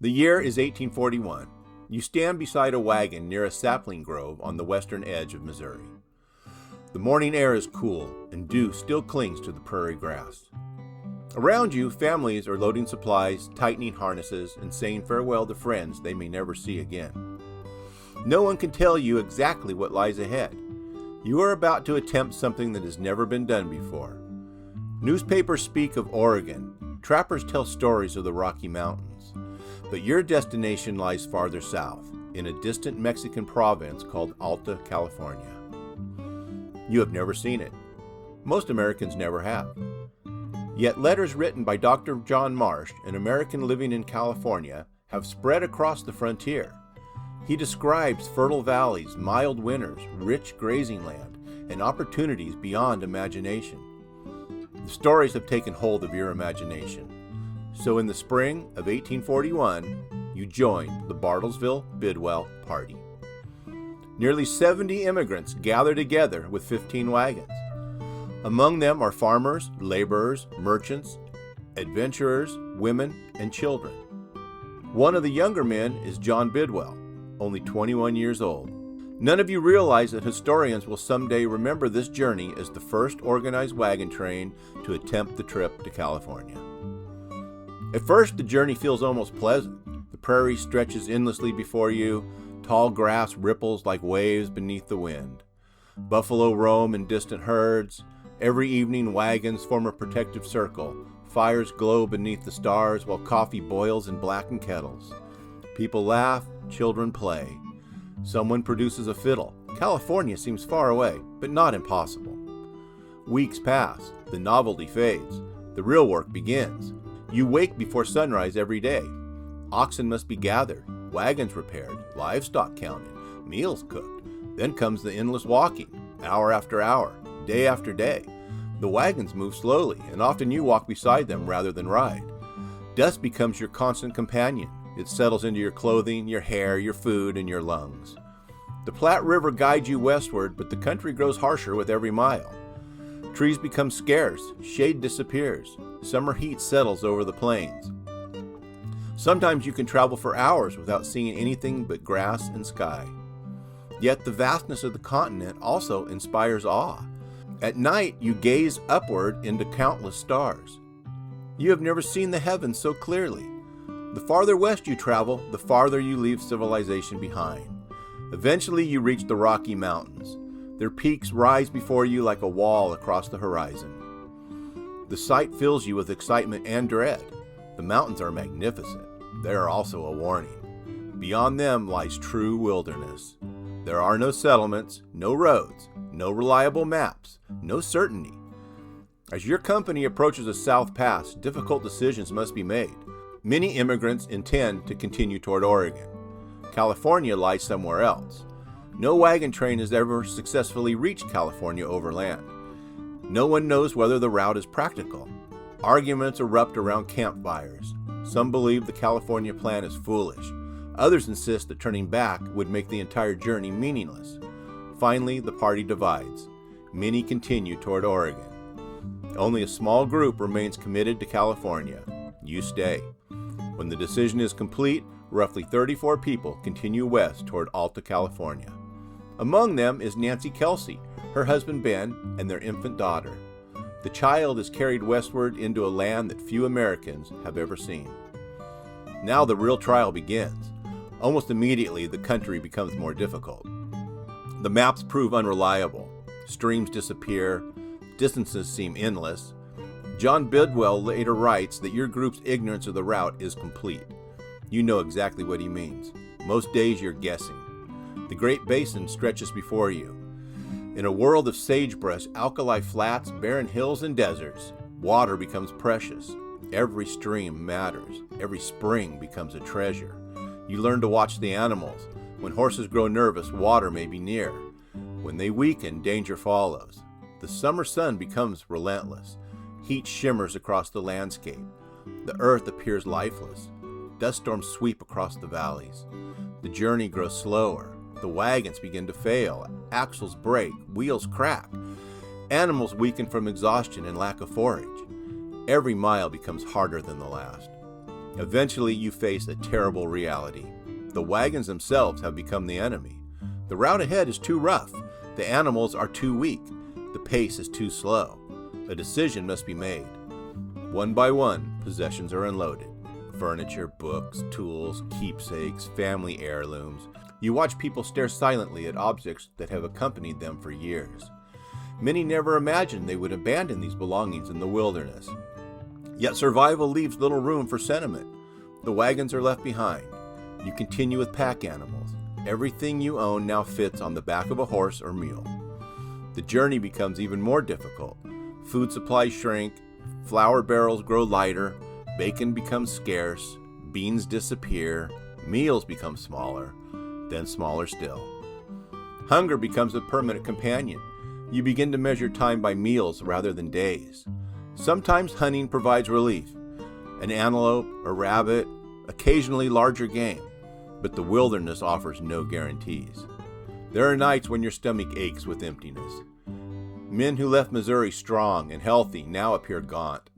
The year is 1841. You stand beside a wagon near a sapling grove on the western edge of Missouri. The morning air is cool, and dew still clings to the prairie grass. Around you, families are loading supplies, tightening harnesses, and saying farewell to friends they may never see again. No one can tell you exactly what lies ahead. You are about to attempt something that has never been done before. Newspapers speak of Oregon. Trappers tell stories of the Rocky Mountains. But your destination lies farther south, in a distant Mexican province called Alta California. You have never seen it. Most Americans never have. Yet letters written by Dr. John Marsh, an American living in California, have spread across the frontier. He describes fertile valleys, mild winters, rich grazing land, and opportunities beyond imagination. The stories have taken hold of your imagination. So in the spring of 1841, you joined the Bartlesville-Bidwell Party. Nearly 70 immigrants gather together with 15 wagons. Among them are farmers, laborers, merchants, adventurers, women, and children. One of the younger men is John Bidwell, only 21 years old. None of you realize that historians will someday remember this journey as the first organized wagon train to attempt the trip to California. At first, the journey feels almost pleasant. The prairie stretches endlessly before you. Tall grass ripples like waves beneath the wind. Buffalo roam in distant herds. Every evening, wagons form a protective circle. Fires glow beneath the stars while coffee boils in blackened kettles. People laugh, children play. Someone produces a fiddle. California seems far away, but not impossible. Weeks pass. The novelty fades. The real work begins. You wake before sunrise every day. Oxen must be gathered, wagons repaired, livestock counted, meals cooked. Then comes the endless walking, hour after hour, day after day. The wagons move slowly, and often you walk beside them rather than ride. Dust becomes your constant companion. It settles into your clothing, your hair, your food, and your lungs. The Platte River guides you westward, but the country grows harsher with every mile. Trees become scarce, shade disappears, summer heat settles over the plains. Sometimes you can travel for hours without seeing anything but grass and sky. Yet the vastness of the continent also inspires awe. At night, you gaze upward into countless stars. You have never seen the heavens so clearly. The farther west you travel, the farther you leave civilization behind. Eventually, you reach the Rocky Mountains. Their peaks rise before you like a wall across the horizon. The sight fills you with excitement and dread. The mountains are magnificent. They are also a warning. Beyond them lies true wilderness. There are no settlements, no roads, no reliable maps, no certainty. As your company approaches the South Pass, difficult decisions must be made. Many immigrants intend to continue toward Oregon. California lies somewhere else. No wagon train has ever successfully reached California overland. No one knows whether the route is practical. Arguments erupt around campfires. Some believe the California plan is foolish. Others insist that turning back would make the entire journey meaningless. Finally, the party divides. Many continue toward Oregon. Only a small group remains committed to California. You stay. When the decision is complete, roughly 34 people continue west toward Alta California. Among them is Nancy Kelsey, her husband Ben, and their infant daughter. The child is carried westward into a land that few Americans have ever seen. Now the real trial begins. Almost immediately, the country becomes more difficult. The maps prove unreliable. Streams disappear. Distances seem endless. John Bidwell later writes that your group's ignorance of the route is complete. You know exactly what he means. Most days you're guessing. The Great Basin stretches before you. In a world of sagebrush, alkali flats, barren hills, and deserts, water becomes precious. Every stream matters. Every spring becomes a treasure. You learn to watch the animals. When horses grow nervous, water may be near. When they weaken, danger follows. The summer sun becomes relentless. Heat shimmers across the landscape. The earth appears lifeless. Dust storms sweep across the valleys. The journey grows slower. The wagons begin to fail. Axles break. Wheels crack. Animals weaken from exhaustion and lack of forage. Every mile becomes harder than the last. Eventually, you face a terrible reality. The wagons themselves have become the enemy. The route ahead is too rough. The animals are too weak. The pace is too slow. A decision must be made. One by one, possessions are unloaded. Furniture, books, tools, keepsakes, family heirlooms. You watch people stare silently at objects that have accompanied them for years. Many never imagined they would abandon these belongings in the wilderness. Yet survival leaves little room for sentiment. The wagons are left behind. You continue with pack animals. Everything you own now fits on the back of a horse or mule. The journey becomes even more difficult. Food supplies shrink, flour barrels grow lighter, bacon becomes scarce, beans disappear, meals become smaller, then smaller still. Hunger becomes a permanent companion. You begin to measure time by meals rather than days. Sometimes hunting provides relief. An antelope, a rabbit, occasionally larger game. But the wilderness offers no guarantees. There are nights when your stomach aches with emptiness. Men who left Missouri strong and healthy now appear gaunt.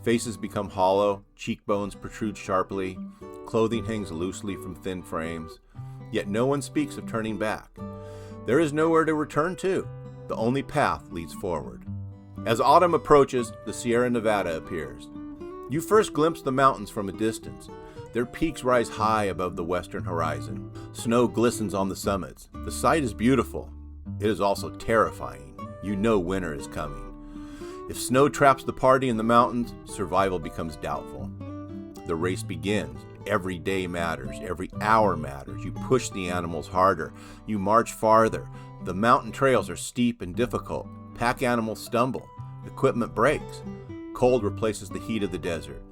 Faces become hollow, cheekbones protrude sharply, clothing hangs loosely from thin frames. Yet no one speaks of turning back. There is nowhere to return to. The only path leads forward. As autumn approaches, the Sierra Nevada appears. You first glimpse the mountains from a distance. Their peaks rise high above the western horizon. Snow glistens on the summits. The sight is beautiful. It is also terrifying. You know winter is coming. If snow traps the party in the mountains, survival becomes doubtful. The race begins. Every day matters. Every hour matters. You push the animals harder. You march farther. The mountain trails are steep and difficult. Pack animals stumble. Equipment breaks. Cold replaces the heat of the desert.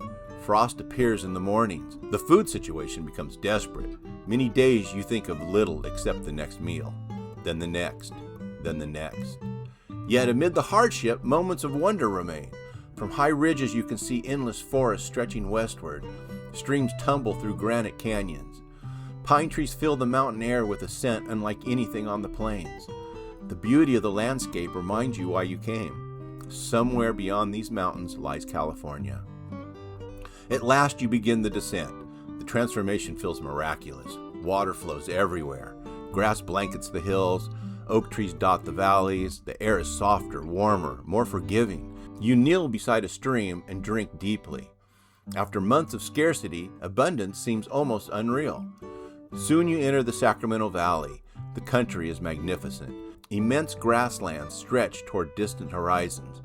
Frost appears in the mornings. The food situation becomes desperate. Many days you think of little except the next meal. Then the next. Then the next. Yet amid the hardship, moments of wonder remain. From high ridges you can see endless forests stretching westward. Streams tumble through granite canyons. Pine trees fill the mountain air with a scent unlike anything on the plains. The beauty of the landscape reminds you why you came. Somewhere beyond these mountains lies California. At last you begin the descent. The transformation feels miraculous. Water flows everywhere. Grass blankets the hills. Oak trees dot the valleys. The air is softer, warmer, more forgiving. You kneel beside a stream and drink deeply. After months of scarcity, abundance seems almost unreal. Soon you enter the Sacramento Valley. The country is magnificent. Immense grasslands stretch toward distant horizons.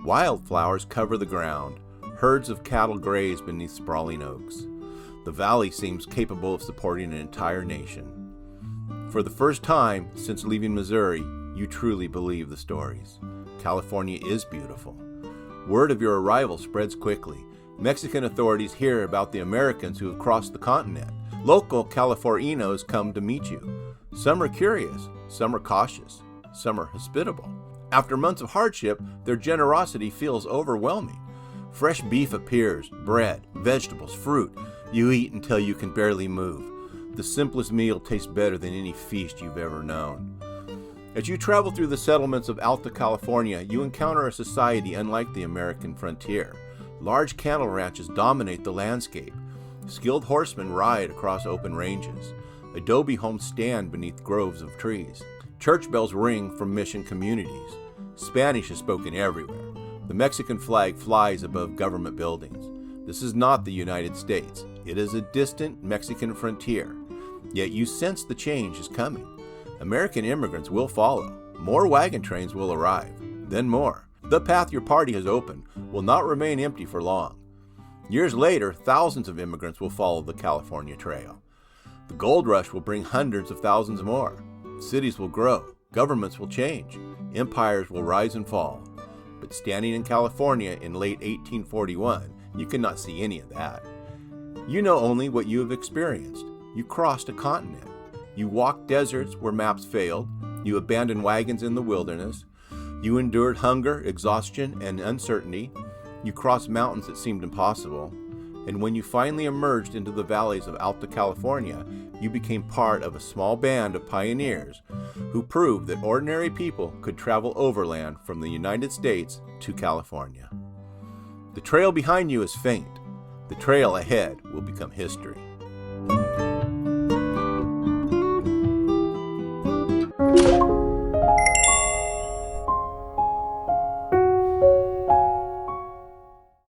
Wildflowers cover the ground. Herds of cattle graze beneath sprawling oaks. The valley seems capable of supporting an entire nation. For the first time since leaving Missouri, you truly believe the stories. California is beautiful. Word of your arrival spreads quickly. Mexican authorities hear about the Americans who have crossed the continent. Local Californinos come to meet you. Some are curious, some are cautious, some are hospitable. After months of hardship, their generosity feels overwhelming. Fresh beef appears, bread, vegetables, fruit. You eat until you can barely move. The simplest meal tastes better than any feast you've ever known. As you travel through the settlements of Alta California, you encounter a society unlike the American frontier. Large cattle ranches dominate the landscape. Skilled horsemen ride across open ranges. Adobe homes stand beneath groves of trees. Church bells ring from mission communities. Spanish is spoken everywhere. The Mexican flag flies above government buildings. This is not the United States. It is a distant Mexican frontier. Yet you sense the change is coming. American immigrants will follow. More wagon trains will arrive. Then more. The path your party has opened will not remain empty for long. Years later, thousands of immigrants will follow the California Trail. The gold rush will bring hundreds of thousands more. Cities will grow. Governments will change. Empires will rise and fall. But standing in California in late 1841, you cannot see any of that. You know only what you have experienced. You crossed a continent. You walked deserts where maps failed. You abandoned wagons in the wilderness. You endured hunger, exhaustion, and uncertainty. You crossed mountains that seemed impossible. And when you finally emerged into the valleys of Alta California, you became part of a small band of pioneers who proved that ordinary people could travel overland from the United States to California. The trail behind you is faint. The trail ahead will become history.